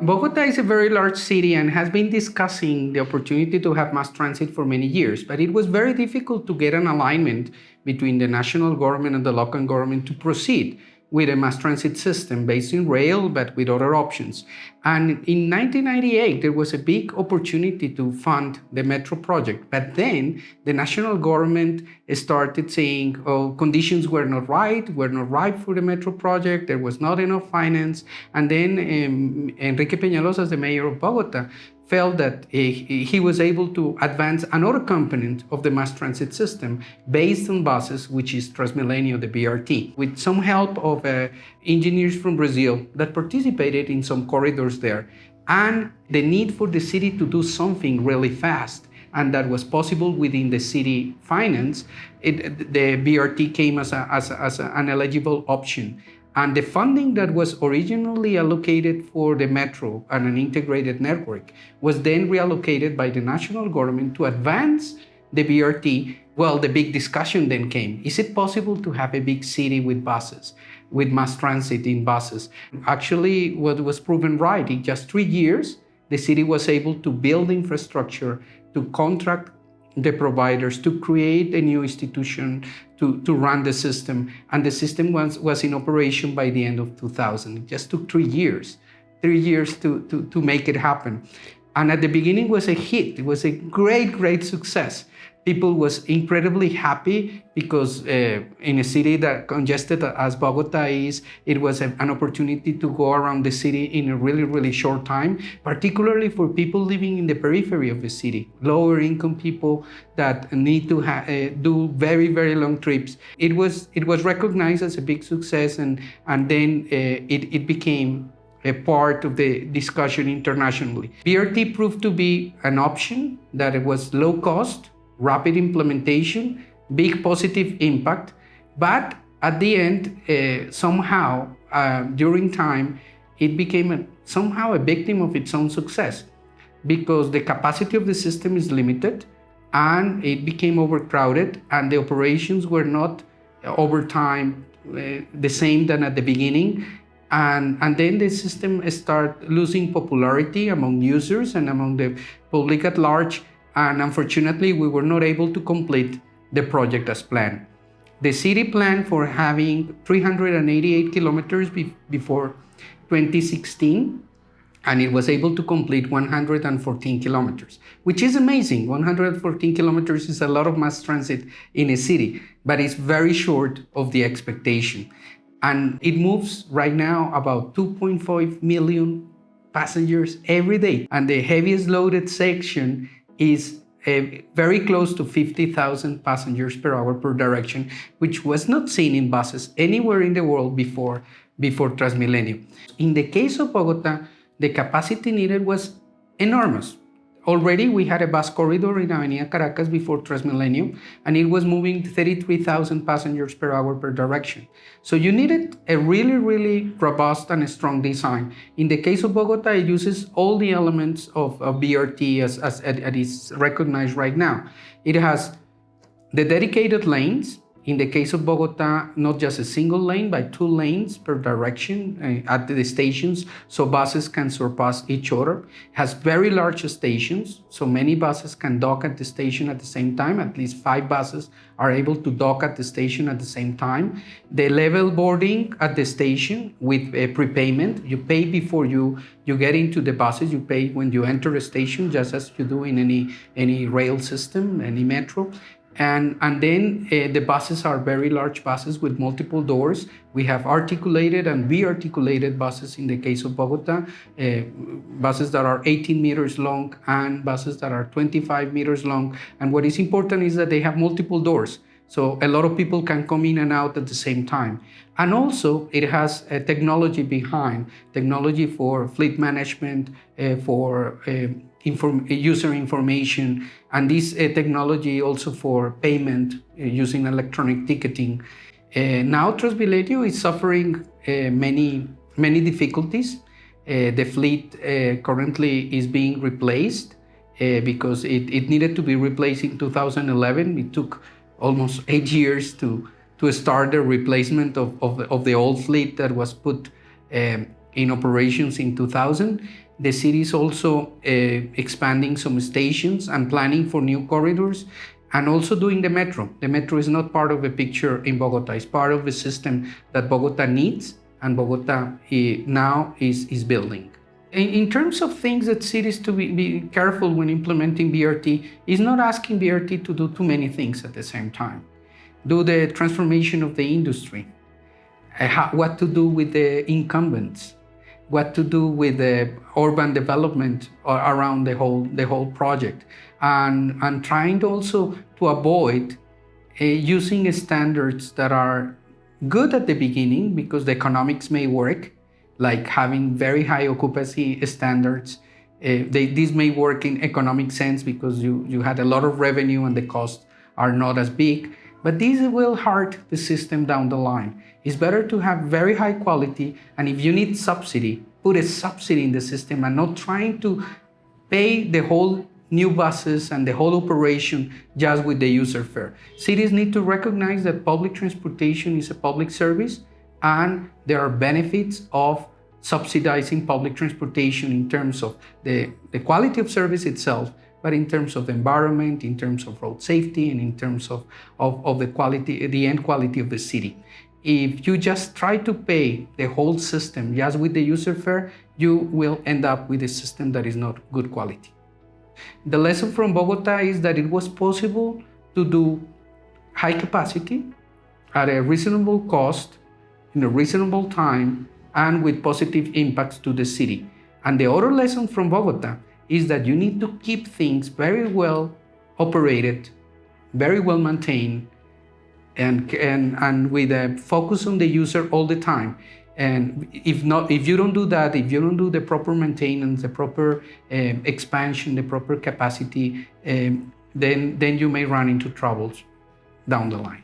Bogota is a very large city and has been discussing the opportunity to have mass transit for many years, but it was very difficult to get an alignment between the national government and the local government to proceed with a mass transit system based in rail, but with other options. And in 1998, there was a big opportunity to fund the metro project. But then the national government started saying, oh, conditions were not ripe for the metro project, there was not enough finance. And then Enrique Peñalosa, as the mayor of Bogota, felt that he was able to advance another component of the mass transit system based on buses, which is TransMilenio, the BRT, with some help of engineers from Brazil that participated in some corridors there, and the need for the city to do something really fast, and that was possible within the city finance. The BRT came as an eligible option. And the funding that was originally allocated for the metro and an integrated network was then reallocated by the national government to advance the BRT. Well, the big discussion then came. Is it possible to have a big city with buses, with mass transit in buses? Actually, what was proven right, in just 3 years, the city was able to build infrastructure, to contract the providers, to create a new institution to run the system. And the system was in operation by the end of 2000. It just took 3 years to make it happen. And at the beginning it was a hit. It was a great success. People was incredibly happy because in a city that congested as Bogota is, it was an opportunity to go around the city in a really short time, particularly for people living in the periphery of the city, lower income people that need to do very long trips. It was recognized as a big success, and then it became a part of the discussion internationally. BRT proved to be an option, that it was low cost, rapid implementation, big positive impact, but at the end, somehow, during time, it became somehow a victim of its own success, because the capacity of the system is limited and it became overcrowded, and the operations were not over time the same than at the beginning. And then the system started losing popularity among users and among the public at large. And unfortunately, we were not able to complete the project as planned. The city planned for having 388 kilometers before 2016, and it was able to complete 114 kilometers, which is amazing. 114 kilometers is a lot of mass transit in a city, but it's very short of the expectation. And it moves right now about 2.5 million passengers every day. And the heaviest loaded section is very close to 50,000 passengers per hour per direction, which was not seen in buses anywhere in the world before TransMilenio. In the case of Bogota, the capacity needed was enormous. Already we had a bus corridor in Avenida Caracas before TransMilenio, and it was moving 33,000 passengers per hour per direction. So you needed a really robust and strong design. In the case of Bogota, it uses all the elements of BRT as it is recognized right now. It has the dedicated lanes. In the case of Bogota, not just a single lane, but 2 lanes per direction at the stations, so buses can surpass each other. It has very large stations, so many buses can dock at the station at the same time. At least 5 buses are able to dock at the station at the same time. The level boarding at the station with a prepayment. You pay before you get into the buses. You pay when you enter a station, just as you do in any rail system, any metro. And then the buses are very large buses with multiple doors. We have articulated and re-articulated buses in the case of Bogota, buses that are 18 meters long and buses that are 25 meters long. And what is important is that they have multiple doors, so a lot of people can come in and out at the same time. And also it has a technology behind, technology for fleet management, for user information, and this technology also for payment using electronic ticketing. Now TransMilenio is suffering many difficulties. The fleet currently is being replaced because it needed to be replaced in 2011. It took almost 8 years to start the replacement of the old fleet that was put in operations in 2000. The city is also expanding some stations and planning for new corridors, and also doing the metro. The metro is not part of the picture in Bogota. It's part of the system that Bogota needs and Bogota now is building. In terms of things that cities to be careful when implementing BRT, is not asking BRT to do too many things at the same time. Do the transformation of the industry, what to do with the incumbents, what to do with the urban development around the whole project, and trying also to avoid using standards that are good at the beginning because the economics may work, like having very high occupancy standards. This may work in economic sense because you had a lot of revenue and the costs are not as big, but this will hurt the system down the line. It's better to have very high quality, and if you need subsidy, put a subsidy in the system and not trying to pay the whole new buses and the whole operation just with the user fare. Cities need to recognize that public transportation is a public service, and there are benefits of subsidizing public transportation in terms of the quality of service itself, but in terms of the environment, in terms of road safety, and in terms of the quality, the end quality of the city. If you just try to pay the whole system just with the user fare, you will end up with a system that is not good quality. The lesson from Bogota is that it was possible to do high capacity at a reasonable cost, in a reasonable time, and with positive impacts to the city. And the other lesson from Bogota is that you need to keep things very well operated, very well maintained, and with a focus on the user all the time. And if you don't do that, if you don't do the proper maintenance, the proper expansion, the proper capacity, then you may run into troubles down the line.